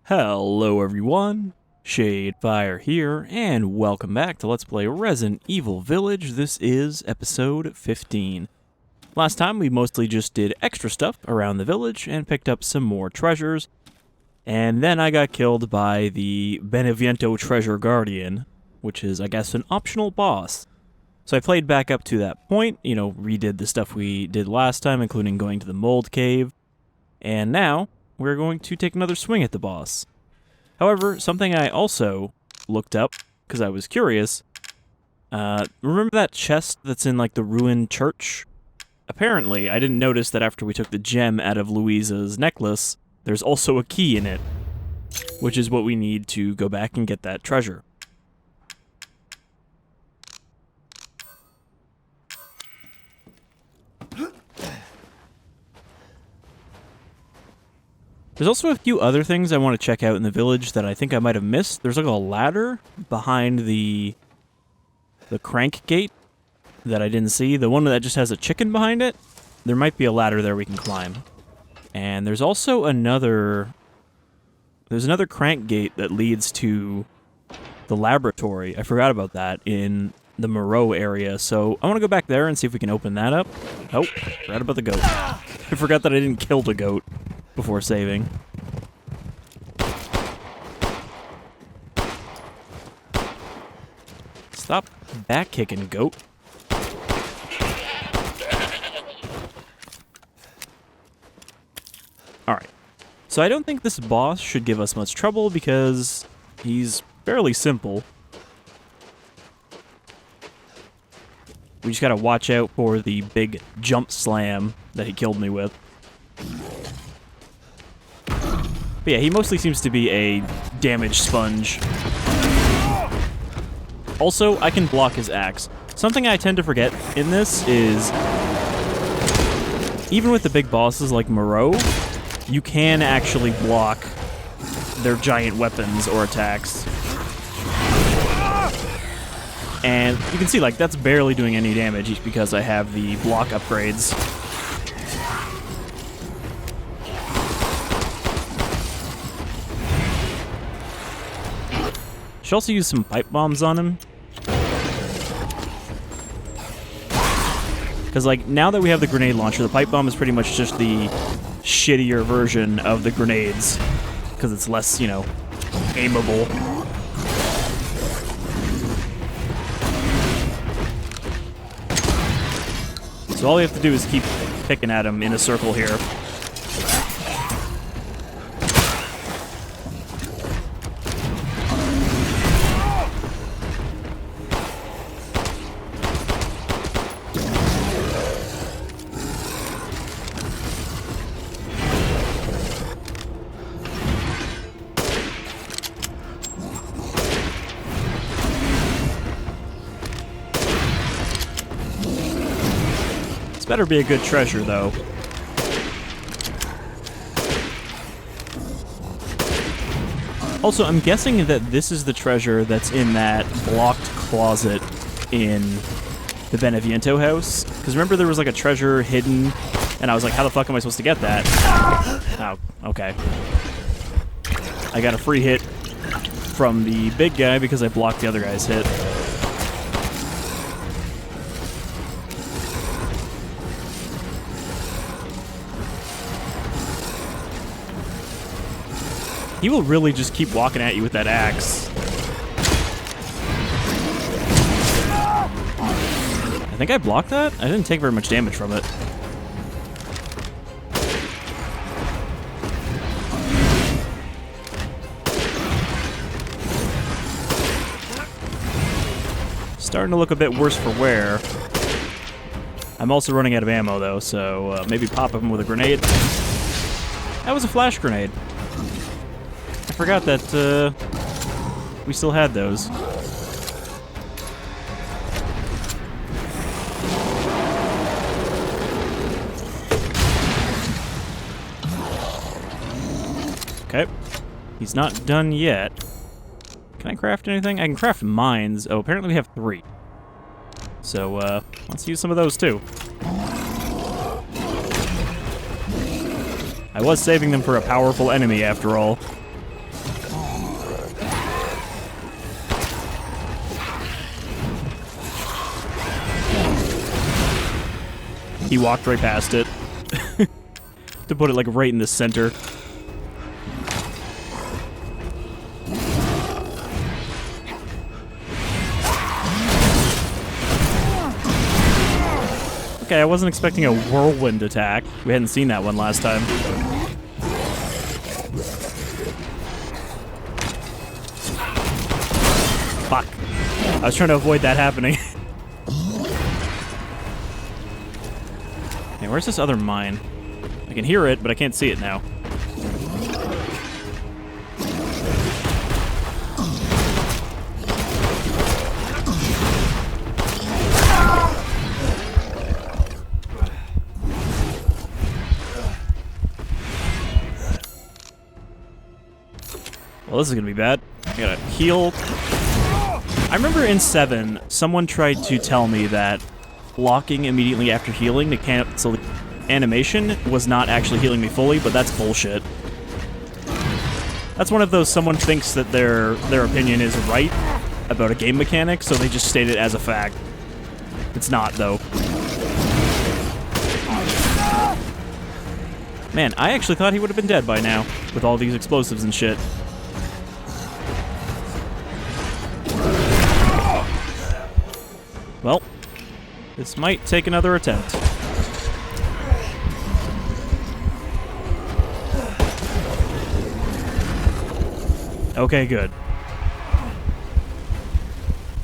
Hello everyone, Shadefire here, and welcome back to Let's Play Resident Evil Village. This is episode 15. Last time we mostly just did extra stuff around the village and picked up some more treasures, and then I got killed by the Beneviento Treasure Guardian, which is, I guess, an optional boss. So I played back up to that point, redid the stuff we did last time, including going to the mold cave, and now we're going to take another swing at the boss. However, something I also looked up, because I was curious, remember that chest that's in, the ruined church? Apparently, I didn't notice that after we took the gem out of Louisa's necklace, there's also a key in it, which is what we need to go back and get that treasure. There's also a few other things I want to check out in the village that I think I might have missed. There's a ladder behind the crank gate that I didn't see. The one that just has a chicken behind it. There might be a ladder there we can climb. And there's also another crank gate that leads to the laboratory. I forgot about that in the Moreau area. So I want to go back there and see if we can open that up. Oh, forgot about the goat. I forgot that I didn't kill the goat before saving. Stop back kicking, goat. Alright. So I don't think this boss should give us much trouble because he's fairly simple. We just gotta watch out for the big jump slam that he killed me with. But yeah, he mostly seems to be a damage sponge. Also, I can block his axe. Something I tend to forget in this is, even with the big bosses like Moreau, you can actually block their giant weapons or attacks. And you can see, that's barely doing any damage because I have the block upgrades. Should also use some pipe bombs on him. Because, now that we have the grenade launcher, the pipe bomb is pretty much just the shittier version of the grenades. Because it's less, aimable. So all we have to do is keep picking at him in a circle here. Better be a good treasure, though. Also, I'm guessing that this is the treasure that's in that blocked closet in the Beneviento house. Because remember there was a treasure hidden, and I was like, how the fuck am I supposed to get that? Oh, okay. I got a free hit from the big guy because I blocked the other guy's hit. He will really just keep walking at you with that axe. I think I blocked that? I didn't take very much damage from it. Starting to look a bit worse for wear. I'm also running out of ammo, though, so maybe pop him with a grenade. That was a flash grenade. I forgot that we still had those. Okay. He's not done yet. Can I craft anything? I can craft mines. Oh, apparently we have 3. So, let's use some of those too. I was saving them for a powerful enemy, after all. He walked right past it. To put it, like, right in the center. Okay, I wasn't expecting a whirlwind attack. We hadn't seen that one last time. Fuck. I was trying to avoid that happening. Hey, where's this other mine? I can hear it, but I can't see it now. Well, this is gonna be bad. I gotta heal. I remember in 7, someone tried to tell me that blocking immediately after healing to cancel the animation was not actually healing me fully, but that's bullshit. That's one of those someone thinks that their opinion is right about a game mechanic, so they just state it as a fact. It's not, though. Man, I actually thought he would have been dead by now, with all these explosives and shit. Well, this might take another attempt. Okay, good.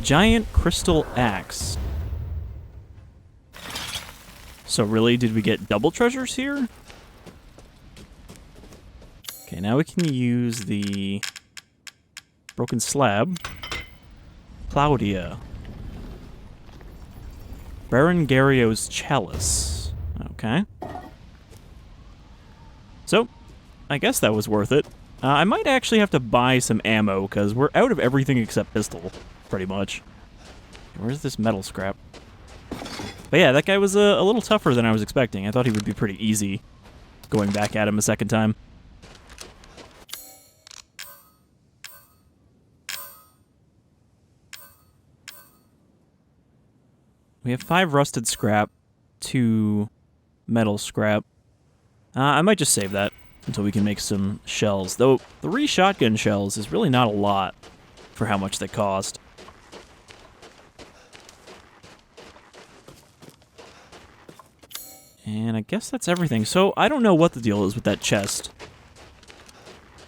Giant crystal axe. So really, did we get double treasures here? Okay, now we can use the broken slab. Claudia. Berengario's chalice. Okay. So, I guess that was worth it. I might actually have to buy some ammo, because we're out of everything except pistol, pretty much. Where's this metal scrap? But yeah, that guy was a little tougher than I was expecting. I thought he would be pretty easy going back at him a second time. We have 5 rusted scrap, 2 metal scrap. I might just save that until we can make some shells. Though 3 shotgun shells is really not a lot for how much they cost. And I guess that's everything. So I don't know what the deal is with that chest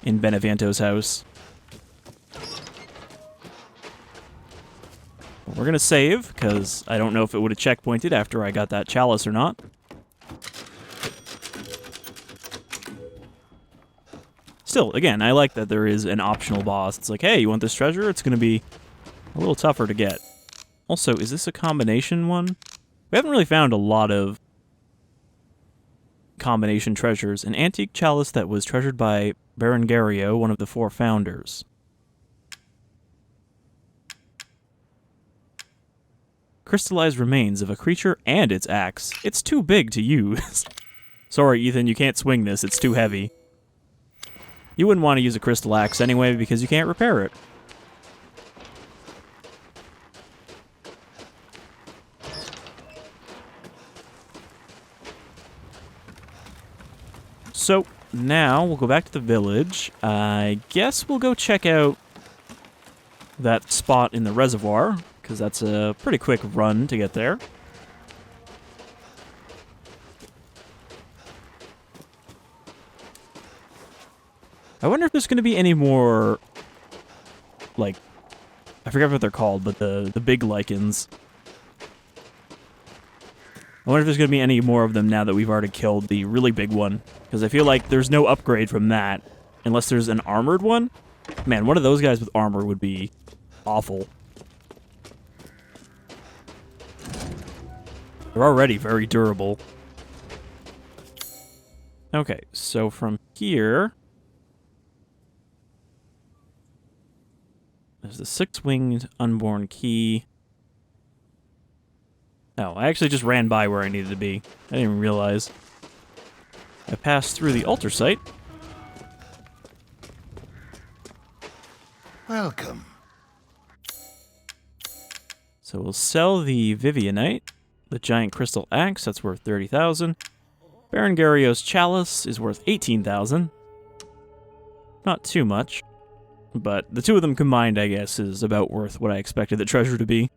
in Beneviento's house. We're gonna save, because I don't know if it would have checkpointed after I got that chalice or not. Still, again, I like that there is an optional boss. It's like, hey, you want this treasure? It's gonna be a little tougher to get. Also, is this a combination one? We haven't really found a lot of combination treasures. An antique chalice that was treasured by Berengario, one of the 4 founders. Crystallized remains of a creature and its axe. It's too big to use. Sorry, Ethan, you can't swing this. It's too heavy. You wouldn't want to use a crystal axe anyway because you can't repair it. So, now we'll go back to the village. I guess we'll go check out that spot in the reservoir, because that's a pretty quick run to get there. I wonder if there's going to be any more, like, I forget what they're called, but the big Lycans. I wonder if there's going to be any more of them now that we've already killed the really big one, because I feel like there's no upgrade from that, unless there's an armored one. Man, one of those guys with armor would be awful. They're already very durable. Okay, so from here, there's the 6-winged unborn key. Oh, I actually just ran by where I needed to be. I didn't even realize. I passed through the altar site. Welcome. So we'll sell the Vivianite, the giant crystal axe, that's worth 30,000. Baron Gario's chalice is worth 18,000. Not too much, but the two of them combined, I guess, is about worth what I expected the treasure to be.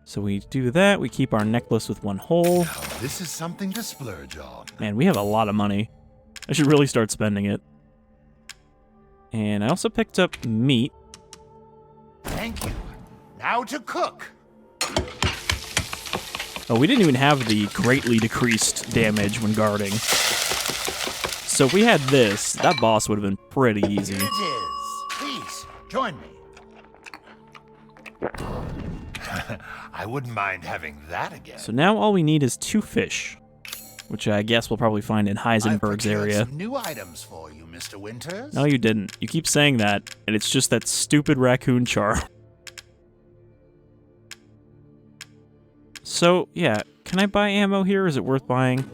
So we do that, we keep our necklace with one hole. Now, this is something to splurge on. Man, we have a lot of money. I should really start spending it. And I also picked up meat. Thank you. Now to cook. Oh, we didn't even have the greatly decreased damage when guarding. So if we had this, that boss would have been pretty easy. Here it is. Please, join me. I wouldn't mind having that again. So now all we need is 2 fish, which I guess we'll probably find in Heisenberg's area. Some new items for you, Mr. Winters. No, you didn't. You keep saying that, and it's just that stupid raccoon char. So, yeah, can I buy ammo here? Is it worth buying?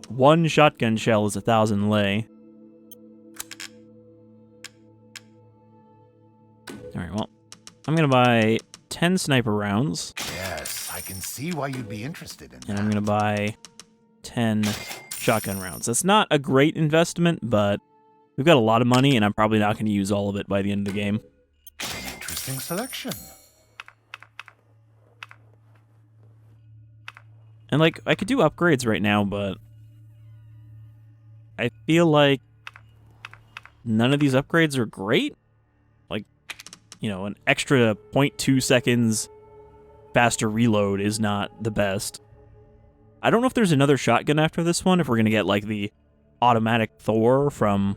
1 shotgun shell is 1,000 lei. Alright, well, I'm gonna buy 10 sniper rounds. Yes, I can see why you'd be interested in that. And I'm gonna buy 10 shotgun rounds. That's not a great investment, but we've got a lot of money, and I'm probably not gonna use all of it by the end of the game. An interesting selection. And, like, I could do upgrades right now, but I feel like none of these upgrades are great. Like, you know, an extra 0.2 seconds faster reload is not the best. I don't know if there's another shotgun after this one, if we're going to get, like, the automatic Thor from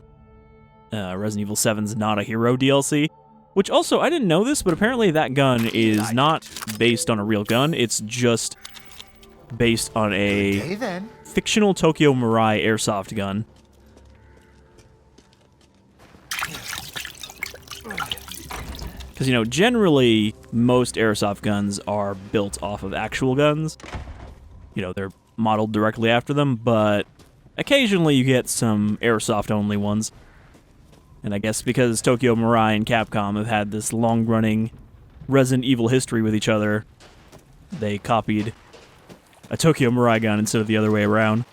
Resident Evil 7's Not a Hero DLC. Which also, I didn't know this, but apparently that gun is not based on a real gun. It's just based on a fictional Tokyo Mirai airsoft gun. Because, you know, generally, most airsoft guns are built off of actual guns. You know, they're modeled directly after them, but occasionally you get some airsoft-only ones. And I guess because Tokyo Mirai and Capcom have had this long-running Resident Evil history with each other, they copied a Tokyo Mirai gun instead of the other way around.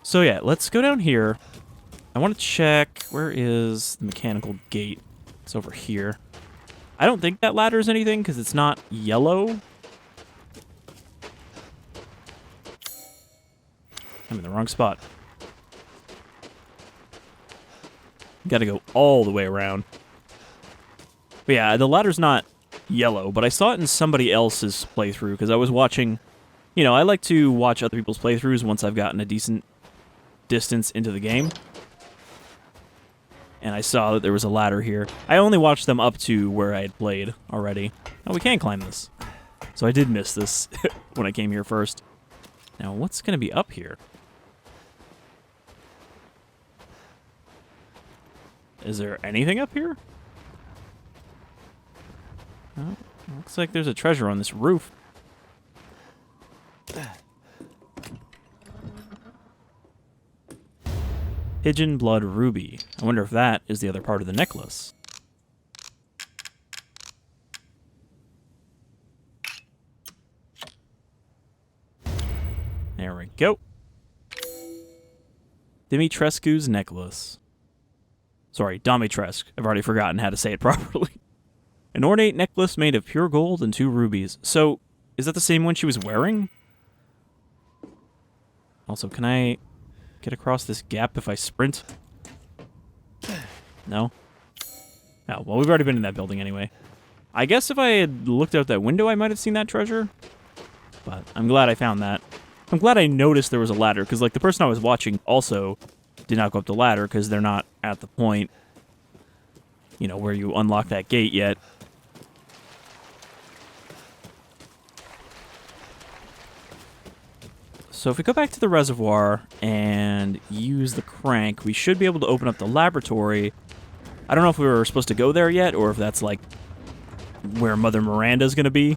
So yeah, let's go down here. I want to check, where is the mechanical gate? It's over here. I don't think that ladder's anything because it's not yellow. I'm in the wrong spot. Gotta go all the way around. But yeah, the ladder's not yellow, but I saw it in somebody else's playthrough because I was watching, you know, I like to watch other people's playthroughs once I've gotten a decent distance into the game. And I saw that there was a ladder here. I only watched them up to where I had played already. Oh, we can climb this. So I did miss this when I came here first. Now, what's going to be up here? Is there anything up here? Oh, looks like there's a treasure on this roof. Pigeon blood ruby. I wonder if that is the other part of the necklace. There we go. Dimitrescu's necklace. Sorry, Dimitrescu. I've already forgotten how to say it properly. An ornate necklace made of pure gold and 2 rubies. So, is that the same one she was wearing? Also, can I get across this gap if I sprint? No? Oh, well, we've already been in that building anyway. I guess if I had looked out that window, I might have seen that treasure. But I'm glad I found that. I'm glad I noticed there was a ladder, because, like, the person I was watching also did not go up the ladder, because they're not at the point, you know, where you unlock that gate yet. So if we go back to the reservoir and use the crank, we should be able to open up the laboratory. I don't know if we were supposed to go there yet, or if that's, like, where Mother Miranda's going to be.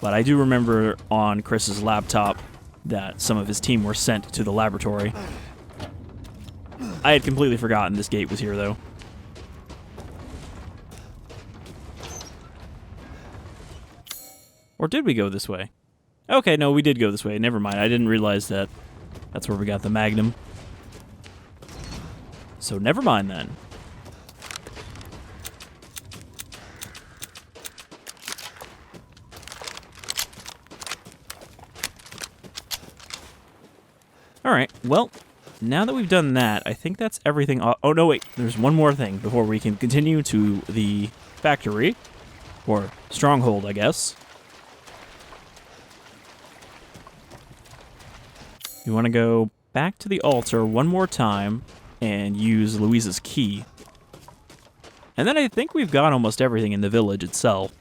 But I do remember on Chris's laptop that some of his team were sent to the laboratory. I had completely forgotten this gate was here, though. Or did we go this way? Okay, no, we did go this way. Never mind. I didn't realize that. That's where we got the magnum. So never mind then. Alright, well, now that we've done that, I think that's everything. Oh, no, wait. There's one more thing before we can continue to the factory. Or Stronghold, I guess. You want to go back to the altar one more time and use Louise's key. And then I think we've got almost everything in the village itself.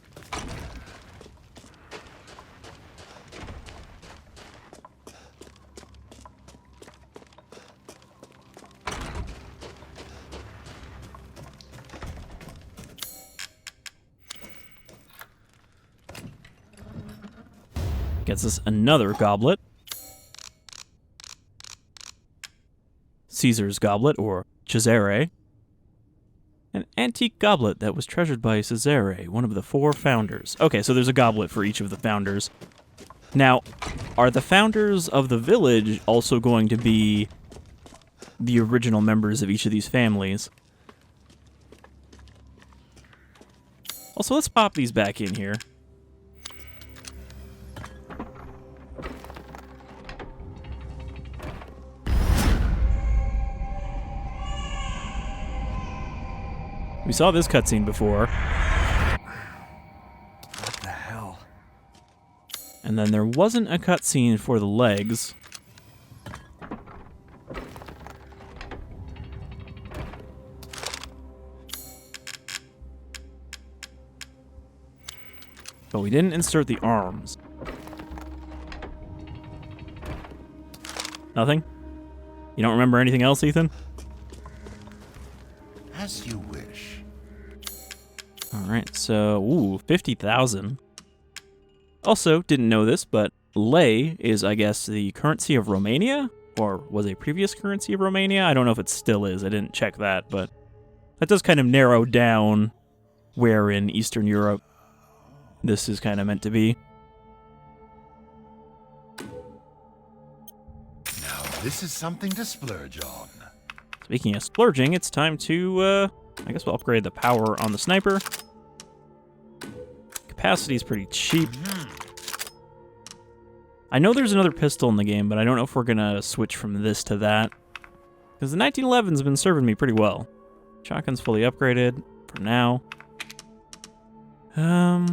Gets us another goblet. Caesar's goblet, or Cesare. An antique goblet that was treasured by Cesare, one of the 4 founders. Okay, so there's a goblet for each of the founders. Now, are the founders of the village also going to be the original members of each of these families? Also, let's pop these back in here. We saw this cutscene before. What the hell? And then there wasn't a cutscene for the legs. But we didn't insert the arms. Nothing? You don't remember anything else, Ethan? As you wish. Alright, so, ooh, 50,000. Also, didn't know this, but lei is, I guess, the currency of Romania? Or was a previous currency of Romania? I don't know if it still is. I didn't check that, but that does kind of narrow down where in Eastern Europe this is kind of meant to be. Now this is something to splurge on. Speaking of splurging, it's time to, I guess we'll upgrade the power on the sniper. Capacity is pretty cheap. I know there's another pistol in the game, but I don't know if we're gonna switch from this to that. Because the 1911's been serving me pretty well. Shotgun's fully upgraded for now. I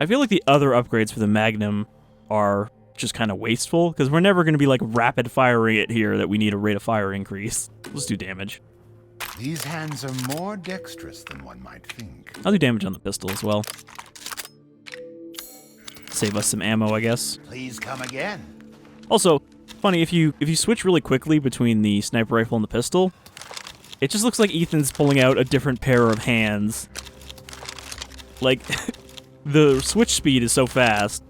feel like the other upgrades for the Magnum are just kind of wasteful, because we're never going to be like rapid firing it here that we need a rate of fire increase. Let's do damage. These hands are more dexterous than one might think. I'll do damage on the pistol as well. Save us some ammo, I guess. Please come again. Also, funny, if you switch really quickly between the sniper rifle and the pistol, it just looks like Ethan's pulling out a different pair of hands. Like, the switch speed is so fast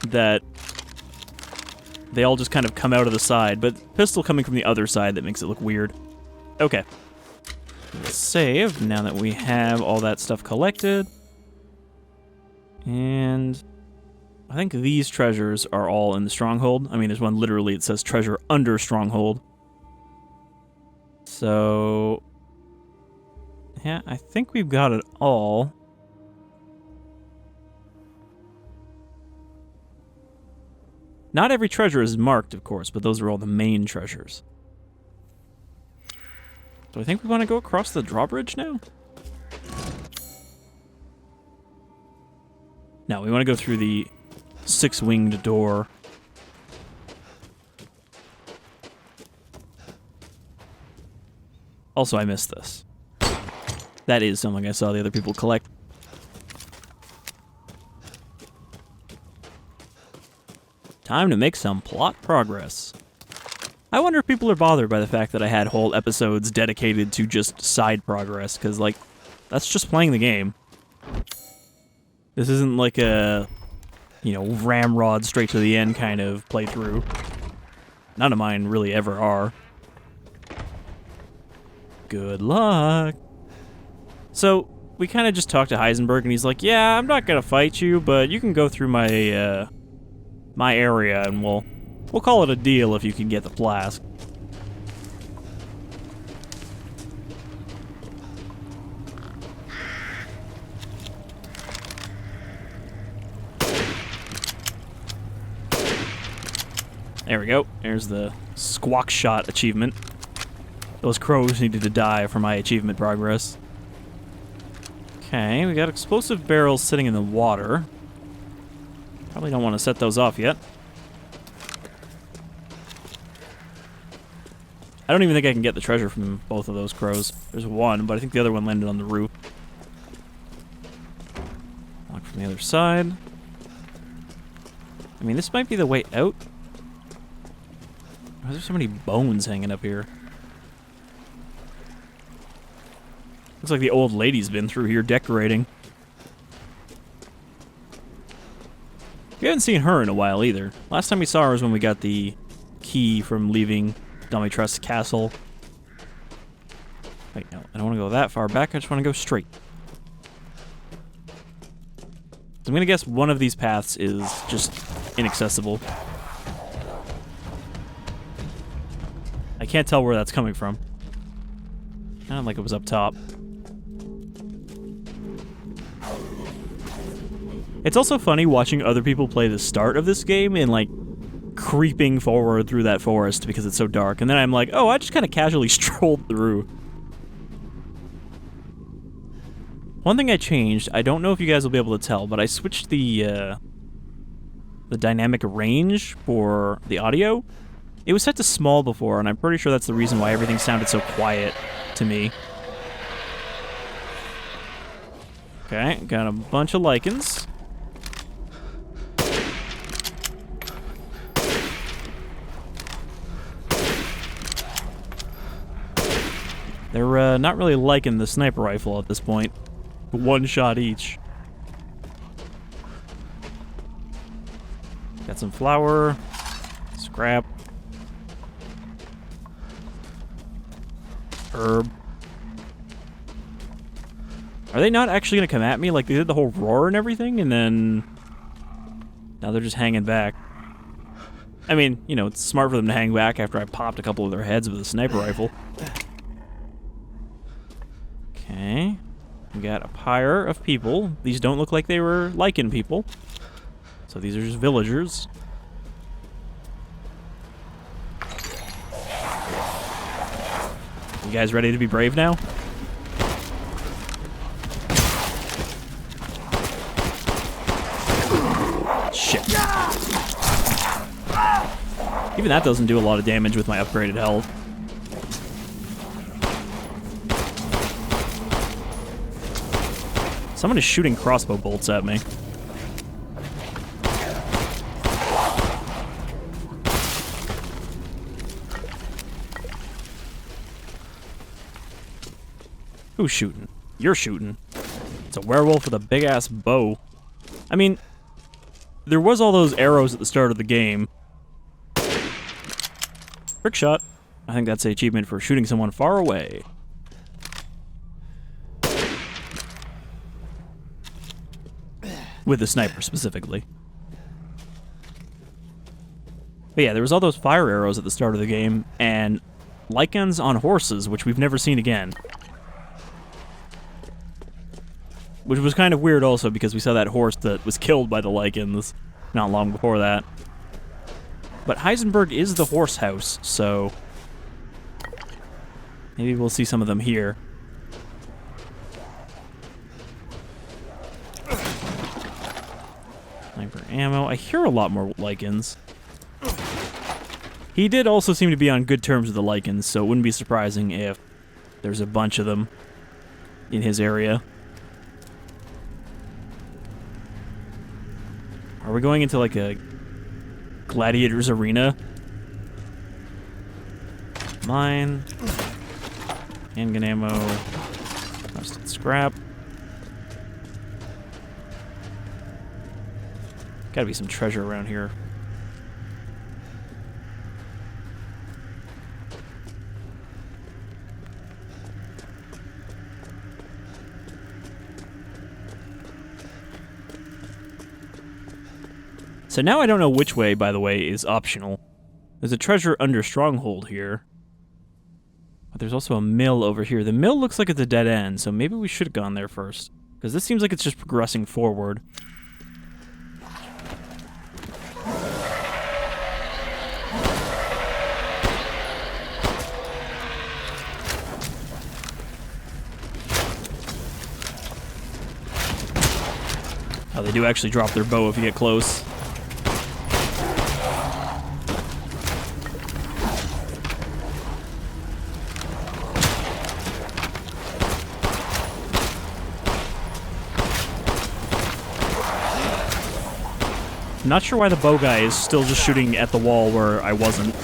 that they all just kind of come out of the side, but pistol coming from the other side that makes it look weird. Okay. Let's save now that we have all that stuff collected. And I think these treasures are all in the Stronghold. I mean, there's one literally, it says treasure under Stronghold. So, yeah, I think we've got it all. Not every treasure is marked, of course, but those are all the main treasures. So I think we want to go across the drawbridge now? No, we want to go through the six-winged door. Also, I missed this. That is something I saw the other people collect. Time to make some plot progress. I wonder if people are bothered by the fact that I had whole episodes dedicated to just side progress, because, like, that's just playing the game. This isn't like a, you know, ramrod straight to the end kind of playthrough. None of mine really ever are. Good luck. So, we kind of just talked to Heisenberg, and he's like, yeah, I'm not gonna fight you, but you can go through my, my area, and we'll call it a deal if you can get the flask. There we go. There's the squawk shot achievement. Those crows needed to die for my achievement progress. Okay, we got explosive barrels sitting in the water. Probably don't want to set those off yet. I don't even think I can get the treasure from both of those crows. There's one, but I think the other one landed on the roof. Lock from the other side. I mean, this might be the way out. Why are there so many bones hanging up here? Looks like the old lady's been through here decorating. We haven't seen her in a while either. Last time we saw her was when we got the key from leaving Dimitrescu's castle. Wait, no, I don't want to go that far back. I just want to go straight. So I'm going to guess one of these paths is just inaccessible. I can't tell where that's coming from. Sounded like it was up top. It's also funny watching other people play the start of this game and, like, creeping forward through that forest because it's so dark. And then I'm like, oh, I just kind of casually strolled through. One thing I changed, I don't know if you guys will be able to tell, but I switched the dynamic range for the audio. It was set to small before, and I'm pretty sure that's the reason why everything sounded so quiet to me. Okay, got a bunch of Lycans. They're not really liking the sniper rifle at this point. One shot each. Got some flour, scrap, herb. Are they not actually gonna come at me? Like, they did the whole roar and everything, and then now they're just hanging back. I mean, you know, it's smart for them to hang back after I popped a couple of their heads with a sniper rifle. Okay. We got a pyre of people. These don't look like they were Lycan people. So these are just villagers. You guys ready to be brave now? Shit. Even that doesn't do a lot of damage with my upgraded health. Someone is shooting crossbow bolts at me. Who's shooting? You're shooting. It's a werewolf with a big-ass bow. I mean, there was all those arrows at the start of the game. Trick shot. I think that's the achievement for shooting someone far away. With the sniper, specifically. But yeah, there was all those fire arrows at the start of the game, and Lycans on horses, which we've never seen again. Which was kind of weird also, because we saw that horse that was killed by the Lycans not long before that. But Heisenberg is the horse house, so maybe we'll see some of them here. Sniper ammo. I hear a lot more Lycans. He did also seem to be on good terms with the Lycans, so it wouldn't be surprising if there's a bunch of them in his area. Are we going into like a gladiator's arena? Mine. Handgun ammo. Rusted scrap. Gotta be some treasure around here. So now I don't know which way, by the way, is optional. There's a treasure under Stronghold here. But there's also a mill over here. The mill looks like it's a dead end, so maybe we should have gone there first. Because this seems like it's just progressing forward. Oh, they do actually drop their bow if you get close. Not sure why the bow guy is still just shooting at the wall where I wasn't.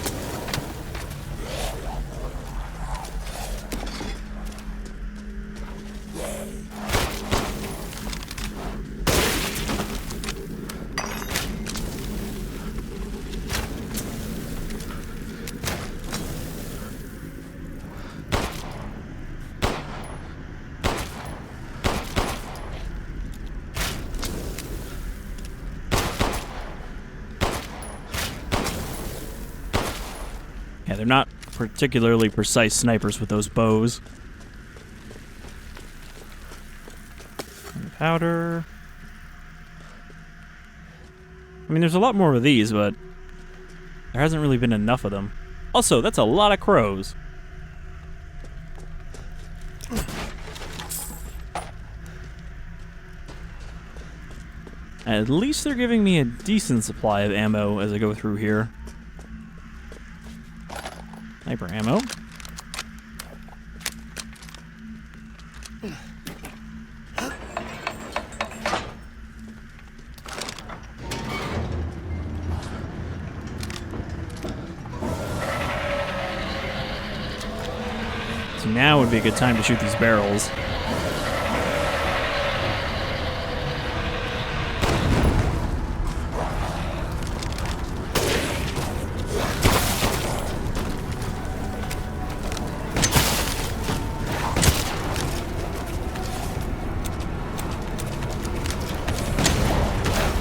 Yeah, they're not particularly precise snipers with those bows. And powder. I mean, there's a lot more of these, but there hasn't really been enough of them. Also, that's a lot of crows. At least they're giving me a decent supply of ammo as I go through here. Sniper ammo. So now would be a good time to shoot these barrels.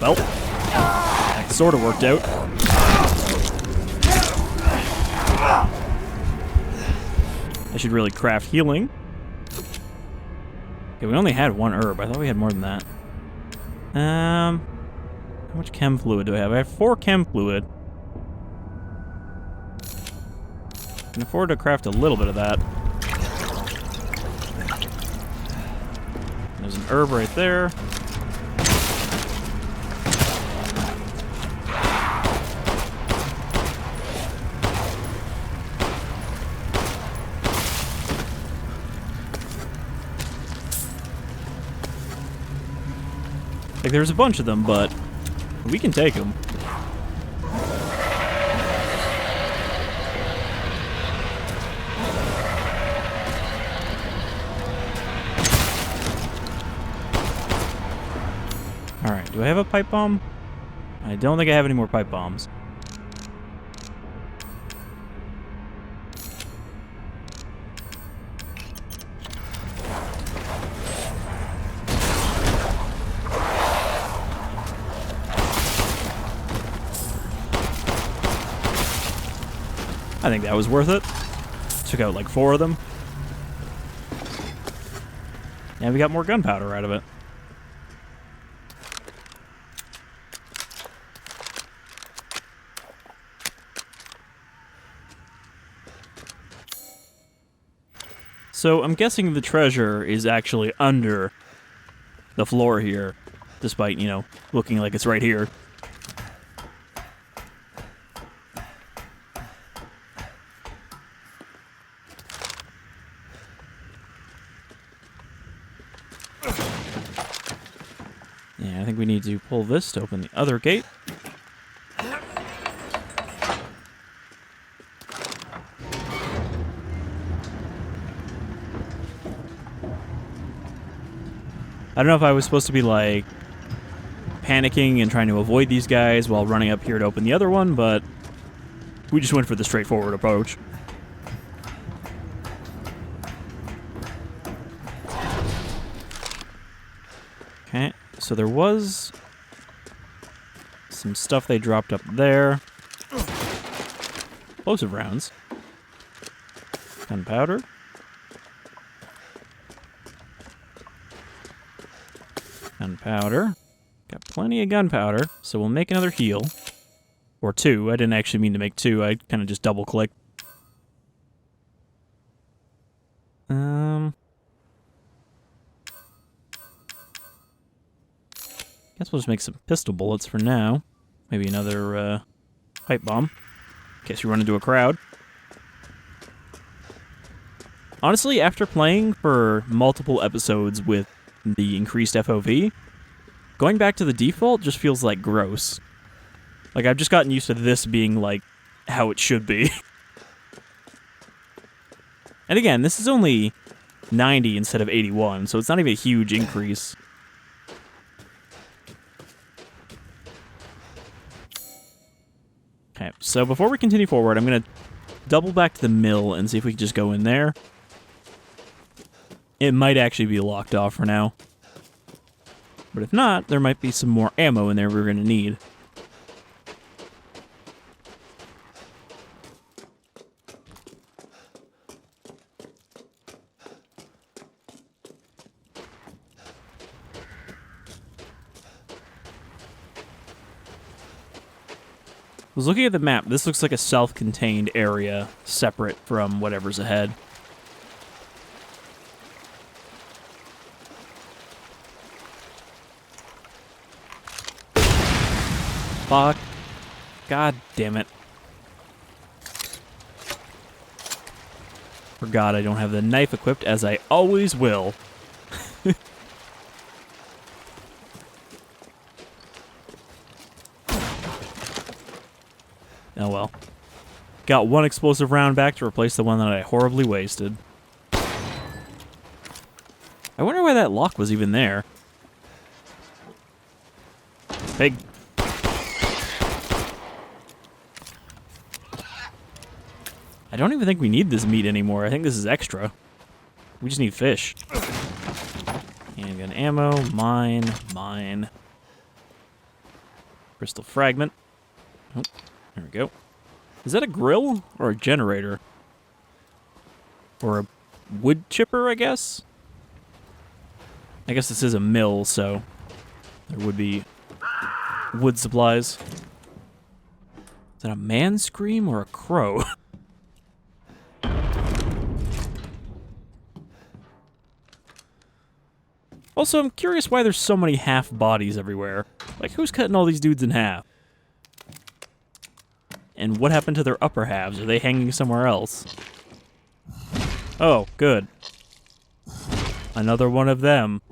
Well, that sort of worked out. I should really craft healing. Okay, we only had one herb. I thought we had more than that. How much chem fluid do I have? I have 4 chem fluid. I can afford to craft a little bit of that. There's an herb right there. Like, there's a bunch of them, but we can take them. Alright, do I have a pipe bomb? I don't think I have any more pipe bombs. I think that was worth it. Took out like 4 of them. And we got more gunpowder out of it. So I'm guessing the treasure is actually under the floor here, despite, you know, looking like it's right here. Yeah, I think we need to pull this to open the other gate. I don't know if I was supposed to be, like, panicking and trying to avoid these guys while running up here to open the other one, but we just went for the straightforward approach. Okay, so there was some stuff they dropped up there. Explosive rounds. Gunpowder. Gunpowder. Got plenty of gunpowder, so we'll make another heal. Or 2. I didn't actually mean to make 2. I kind of just double-clicked. Guess we'll just make some pistol bullets for now. Maybe another pipe bomb. In case you run into a crowd. Honestly, after playing for multiple episodes with the increased FOV, going back to the default just feels like gross. Like, I've just gotten used to this being, like, how it should be. And again, this is only 90 instead of 81, so it's not even a huge increase. Okay, so before we continue forward, I'm going to double back to the mill and see if we can just go in there. It might actually be locked off for now. But if not, there might be some more ammo in there we're going to need. I was looking at the map. This looks like a self-contained area, separate from whatever's ahead. Fuck. God damn it. Forgot I don't have the knife equipped, as I always will. Oh well. Got one explosive round back to replace the one that I horribly wasted. I wonder why that lock was even there. Pig. I don't even think we need this meat anymore. I think this is extra. We just need fish. Handgun ammo, mine. Crystal fragment. Oh, there we go. Is that a grill or a generator? Or a wood chipper, I guess? I guess this is a mill, so there would be wood supplies. Is that a man scream or a crow? Also, I'm curious why there's so many half bodies everywhere. Like, who's cutting all these dudes in half? And what happened to their upper halves? Are they hanging somewhere else? Oh, good. Another one of them.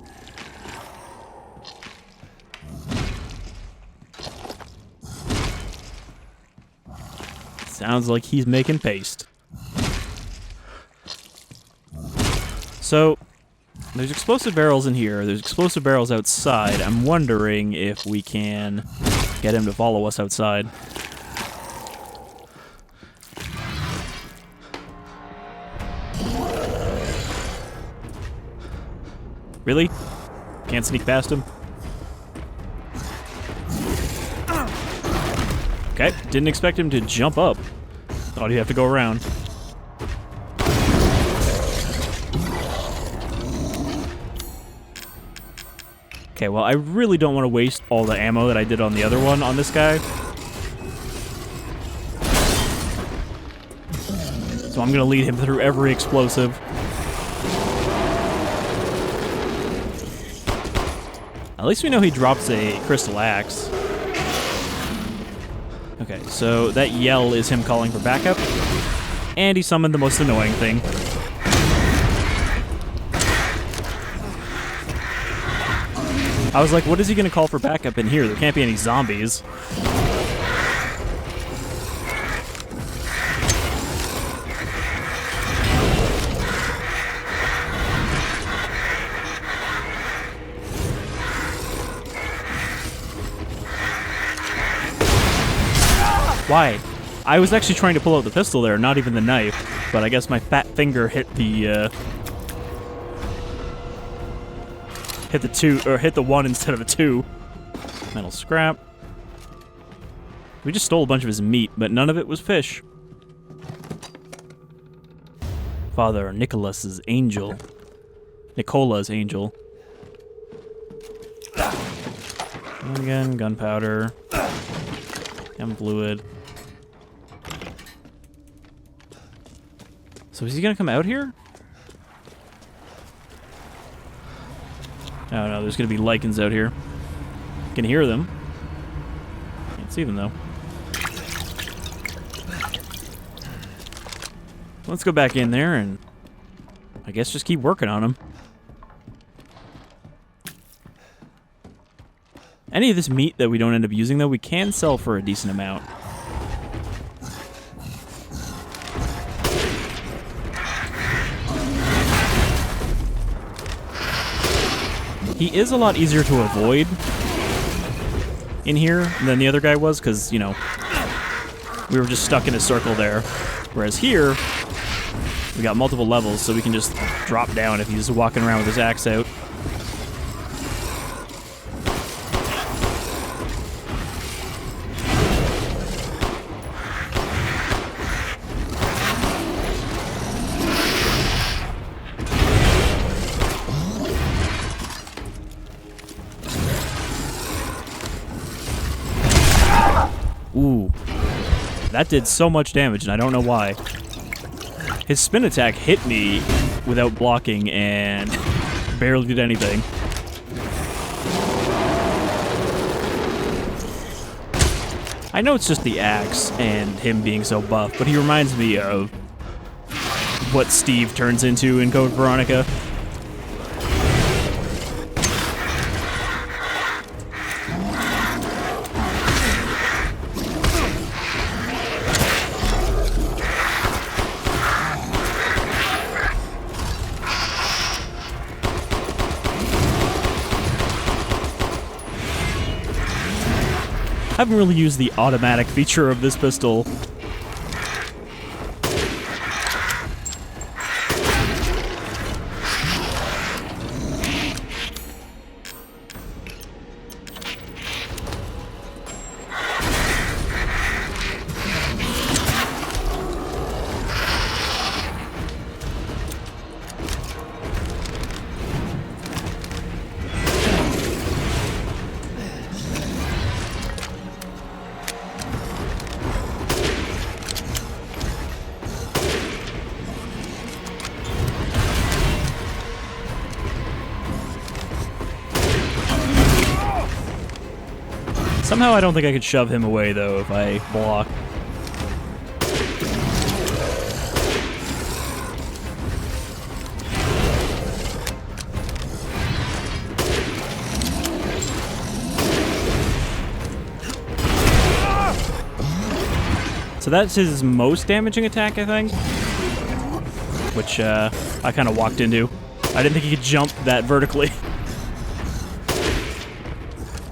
Sounds like he's making paste. So, there's explosive barrels in here. There's explosive barrels outside. I'm wondering if we can get him to follow us outside. Really? Can't sneak past him? Okay, didn't expect him to jump up. Thought he'd have to go around. Okay, well, I really don't want to waste all the ammo that I did on the other one on this guy. So I'm going to lead him through every explosive. At least we know he drops a crystal axe. Okay, so that yell is him calling for backup. And he summoned the most annoying thing. I was like, what is he going to call for backup in here? There can't be any zombies. Why? I was actually trying to pull out the pistol there, not even the knife. But I guess my fat finger hit the, hit the 1 instead of a 2. Metal scrap. We just stole a bunch of his meat, but none of it was fish. Father Nicholas's angel. Nicola's angel. And again, gunpowder. Chem fluid. So is he gonna come out here? Oh no, there's gonna be Lycans out here. Can hear them. Can't see them though. Let's go back in there and I guess just keep working on them. Any of this meat that we don't end up using though, we can sell for a decent amount. He is a lot easier to avoid in here than the other guy was, because, you know, we were just stuck in a circle there. Whereas here, we got multiple levels, so we can just drop down if he's walking around with his axe out. Ooh, that did so much damage, and I don't know why. His spin attack hit me without blocking and barely did anything. I know it's just the axe and him being so buff, but he reminds me of what Steve turns into in Code Veronica. I haven't really used the automatic feature of this pistol. Somehow I don't think I could shove him away, though, if I block. So that's his most damaging attack, I think. Which, I kind of walked into. I didn't think he could jump that vertically.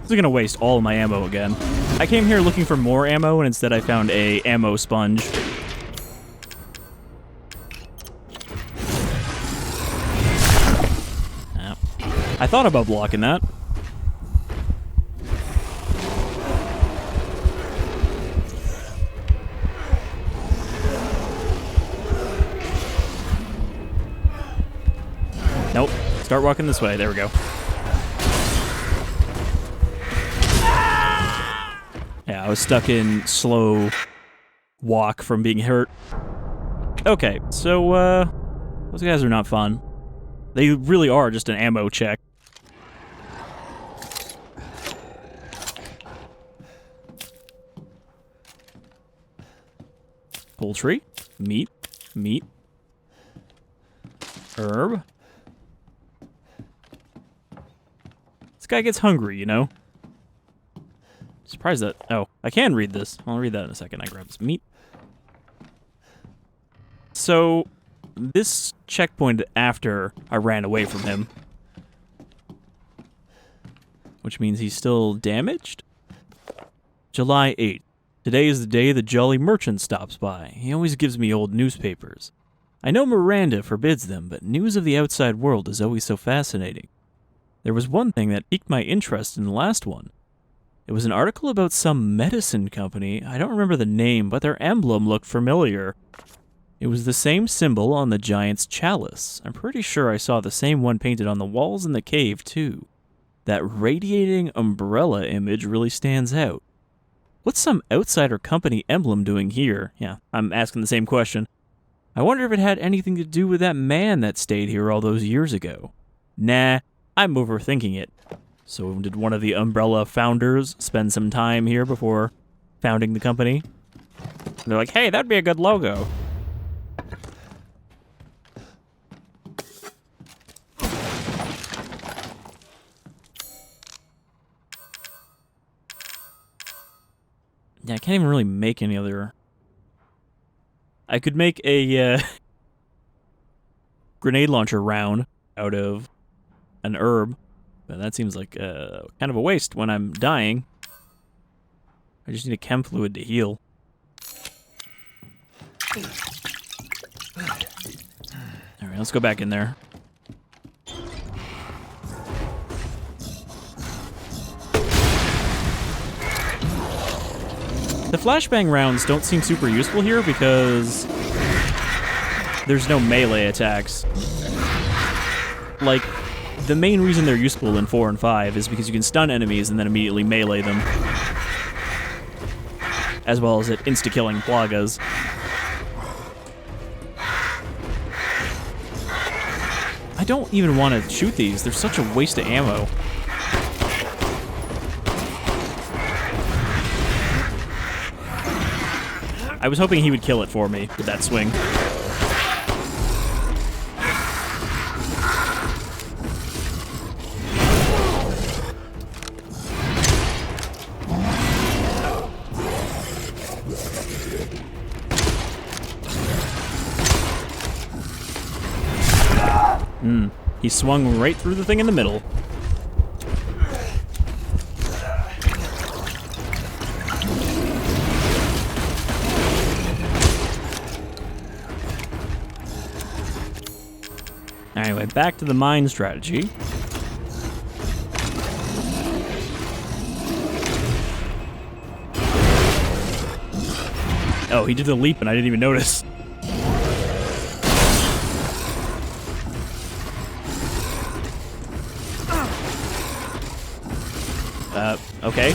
I'm gonna waste all of my ammo again. I came here looking for more ammo, and instead I found a ammo sponge. Oh. I thought about blocking that. Nope. Start walking this way. There we go. Yeah, I was stuck in slow walk from being hurt. Okay, so, those guys are not fun. They really are just an ammo check. Poultry, meat, herb. This guy gets hungry, you know? Surprised that... Oh, I can read this. I'll read that in a second. I grab this meat. So, this checkpoint after I ran away from him. Which means he's still damaged? July 8th. Today is the day the jolly merchant stops by. He always gives me old newspapers. I know Miranda forbids them, but news of the outside world is always so fascinating. There was one thing that piqued my interest in the last one. It was an article about some medicine company. I don't remember the name, but their emblem looked familiar. It was the same symbol on the giant's chalice. I'm pretty sure I saw the same one painted on the walls in the cave, too. That radiating umbrella image really stands out. What's some outsider company emblem doing here? Yeah, I'm asking the same question. I wonder if it had anything to do with that man that stayed here all those years ago. Nah, I'm overthinking it. So did one of the umbrella founders spend some time here before founding the company? They're like, hey, that'd be a good logo. Yeah, I can't even really make any other... I could make a grenade launcher round out of an herb, but that seems like kind of a waste when I'm dying. I just need a chem fluid to heal. Alright, let's go back in there. The flashbang rounds don't seem super useful here because there's no melee attacks. Like, the main reason they're useful in 4 and 5 is because you can stun enemies and then immediately melee them. As well as at insta-killing plagas. I don't even want to shoot these. They're such a waste of ammo. I was hoping he would kill it for me with that swing. He swung right through the thing in the middle. Anyway, back to the mine strategy. Oh, he did the leap and I didn't even notice. Okay.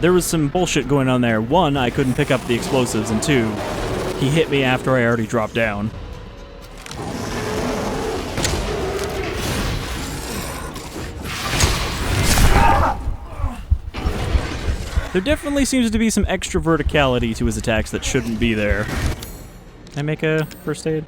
There was some bullshit going on there. One, I couldn't pick up the explosives, and two, he hit me after I already dropped down. There definitely seems to be some extra verticality to his attacks that shouldn't be there. Can I make a first aid?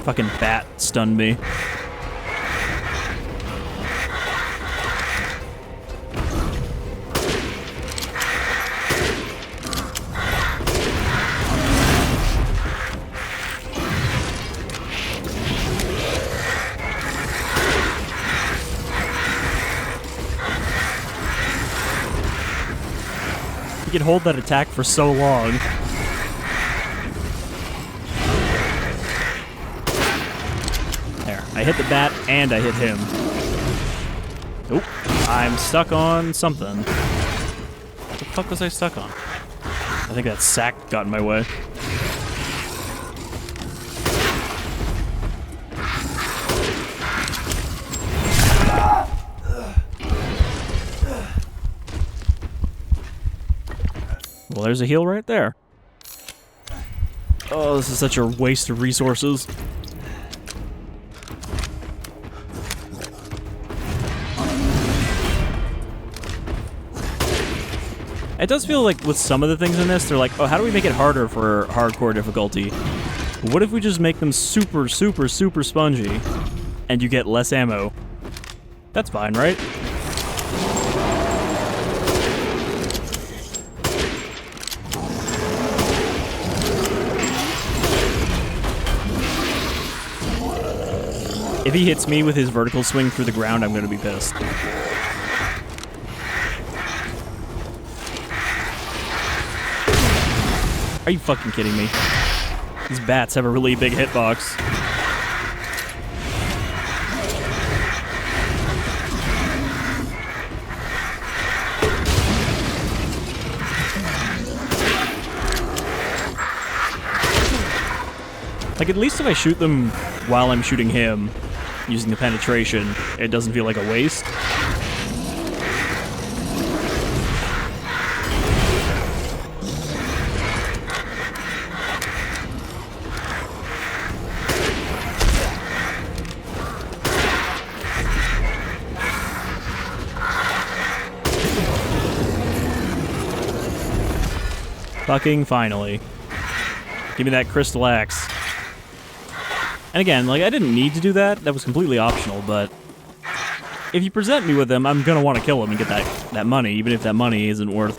Fucking bat stunned me. He can hold that attack for so long. There, I hit the bat and I hit him. Oop, I'm stuck on something. What the fuck was I stuck on? I think that sack got in my way. Well, there's a heal right there. Oh, this is such a waste of resources. It does feel like with some of the things in this, they're like, oh, how do we make it harder for hardcore difficulty? What if we just make them super, super, super spongy and you get less ammo? That's fine, right? If he hits me with his vertical swing through the ground, I'm going to be pissed. Are you fucking kidding me? These bats have a really big hitbox. Like, at least if I shoot them while I'm shooting him, using the penetration, it doesn't feel like a waste. Fucking finally. Give me that crystal axe. And again, like, I didn't need to do that. That was completely optional, but if you present me with them, I'm gonna want to kill him and get that money, even if that money isn't worth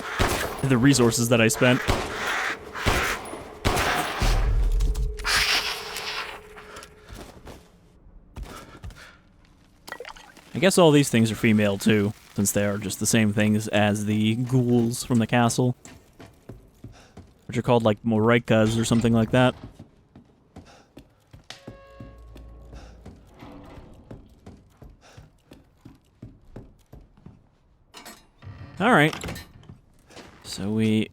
the resources that I spent. I guess all these things are female, too, since they are just the same things as the ghouls from the castle. Which are called, like, Moraikas or something like that. Alright. So we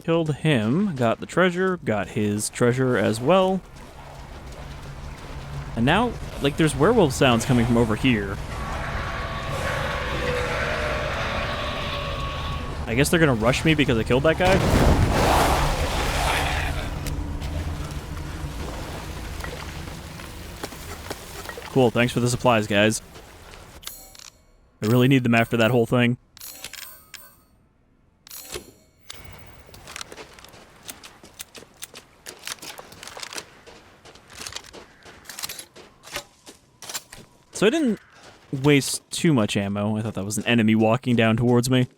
killed him, got the treasure, got his treasure as well. And now, like, there's werewolf sounds coming from over here. I guess they're gonna rush me because I killed that guy? Cool, thanks for the supplies, guys. I really need them after that whole thing. So I didn't waste too much ammo. I thought that was an enemy walking down towards me.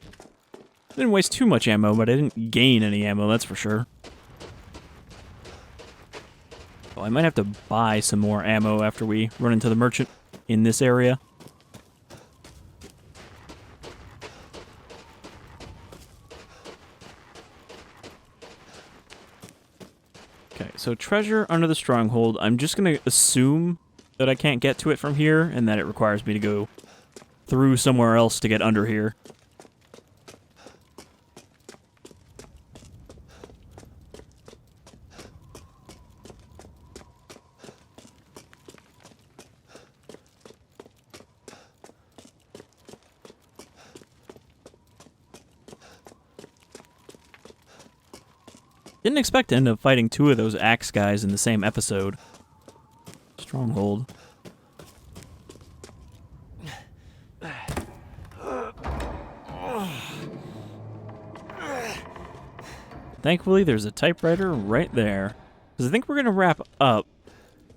I didn't waste too much ammo, but I didn't gain any ammo, that's for sure. Well, I might have to buy some more ammo after we run into the merchant in this area. Okay, so treasure under the stronghold. I'm just going to assume that I can't get to it from here and that it requires me to go through somewhere else to get under here. Didn't expect to end up fighting two of those axe guys in the same episode. Stronghold. Thankfully, there's a typewriter right there. Because I think we're going to wrap up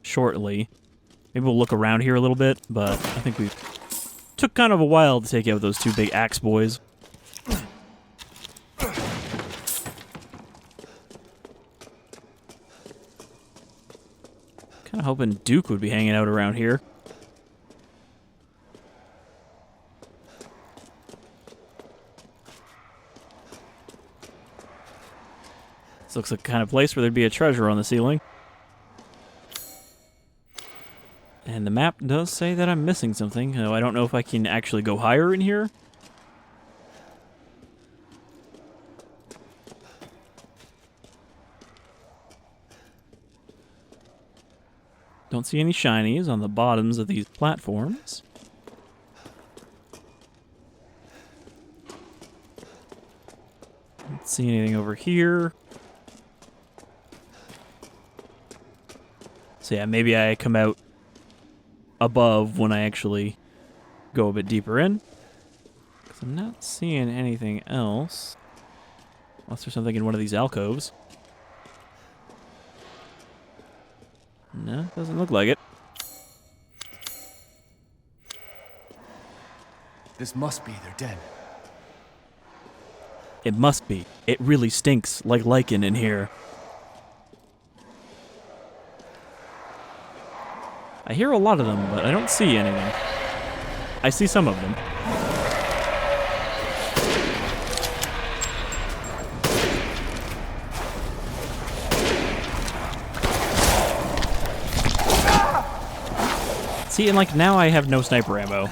shortly. Maybe we'll look around here a little bit, but I think we took kind of a while to take out those two big axe boys. Kind of hoping Duke would be hanging out around here. This looks like the kind of place where there'd be a treasure on the ceiling. And the map does say that I'm missing something. I don't know if I can actually go higher in here. Don't see any shinies on the bottoms of these platforms. Don't see anything over here. So yeah, maybe I come out above when I actually go a bit deeper in. 'Cause I'm not seeing anything else. Unless there's something in one of these alcoves. No, doesn't look like it. This must be their den. It must be. It really stinks like lichen in here. I hear a lot of them, but I don't see anything. I see some of them. See, and like now I have no sniper ammo.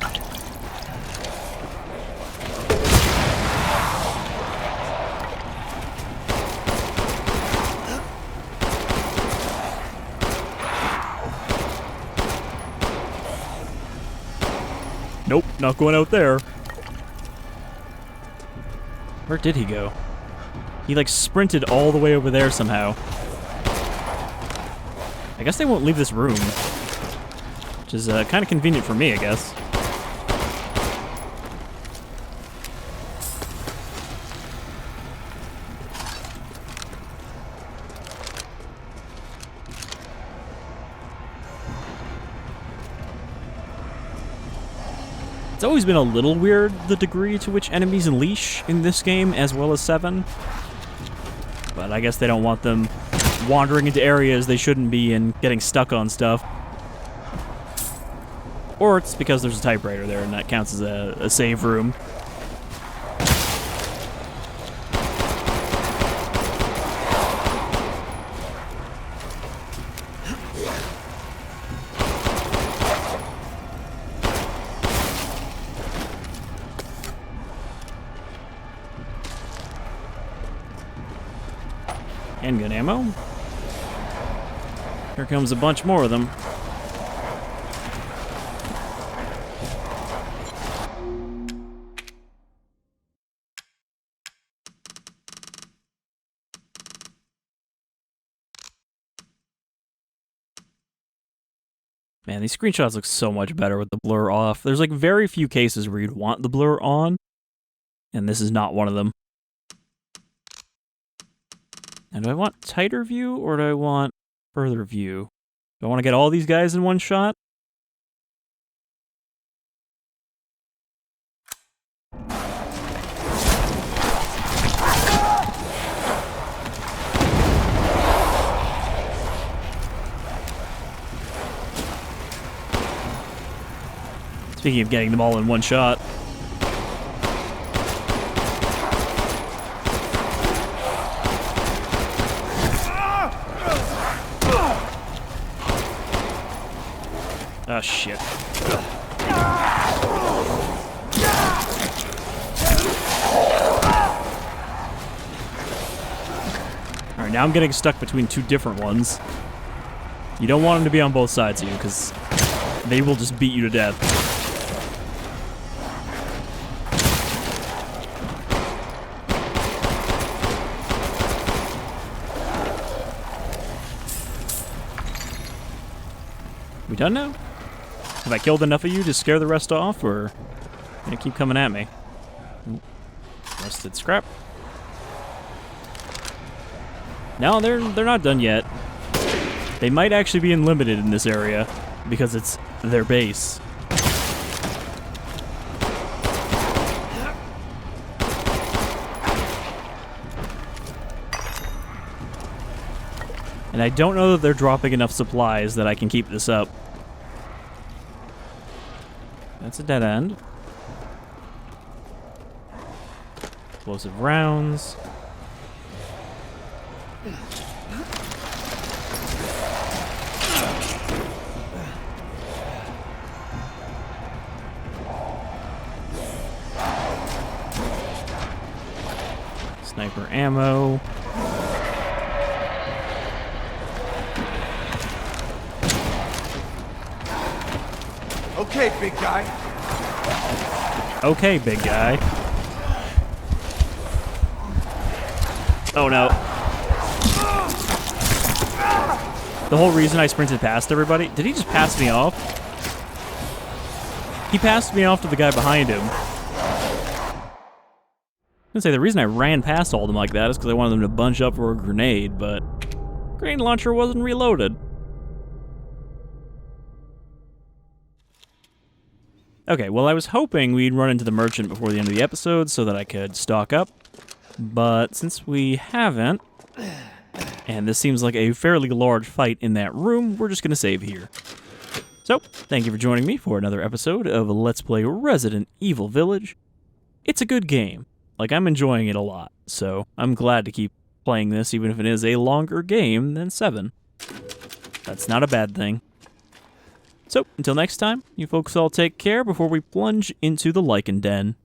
Nope, not going out there. Where did he go? He like sprinted all the way over there somehow. I guess they won't leave this room. Which is kind of convenient for me, I guess. It's always been a little weird, the degree to which enemies unleash in this game, as well as 7. But I guess they don't want them wandering into areas they shouldn't be and getting stuck on stuff. Or it's because there's a typewriter there and that counts as a save room. Handgun ammo. Here comes a bunch more of them. Man, these screenshots look so much better with the blur off. There's like very few cases where you'd want the blur on, and this is not one of them. And do I want tighter view, or do I want further view? Do I want to get all these guys in one shot? Speaking of getting them all in one shot. Oh, shit. Alright, now I'm getting stuck between two different ones. You don't want them to be on both sides of you, because they will just beat you to death. We done now? Have I killed enough of you to scare the rest off, or are they gonna keep coming at me? Ooh. Rusted scrap. No, they're not done yet. They might actually be unlimited in this area because it's their base. And I don't know that they're dropping enough supplies that I can keep this up. That's a dead end. Explosive rounds. Sniper ammo. Okay, big guy. Okay, big guy. Oh no. The whole reason I sprinted past everybody... Did he just pass me off? He passed me off to the guy behind him. I was gonna say, the reason I ran past all of them like that is because I wanted them to bunch up for a grenade, but... Grenade launcher wasn't reloaded. Okay, well I was hoping we'd run into the merchant before the end of the episode so that I could stock up. But since we haven't, and this seems like a fairly large fight in that room, we're just going to save here. So, thank you for joining me for another episode of Let's Play Resident Evil Village. It's a good game. Like, I'm enjoying it a lot, so I'm glad to keep playing this even if it is a longer game than 7. That's not a bad thing. So, until next time, you folks all take care before we plunge into the Lycan Den.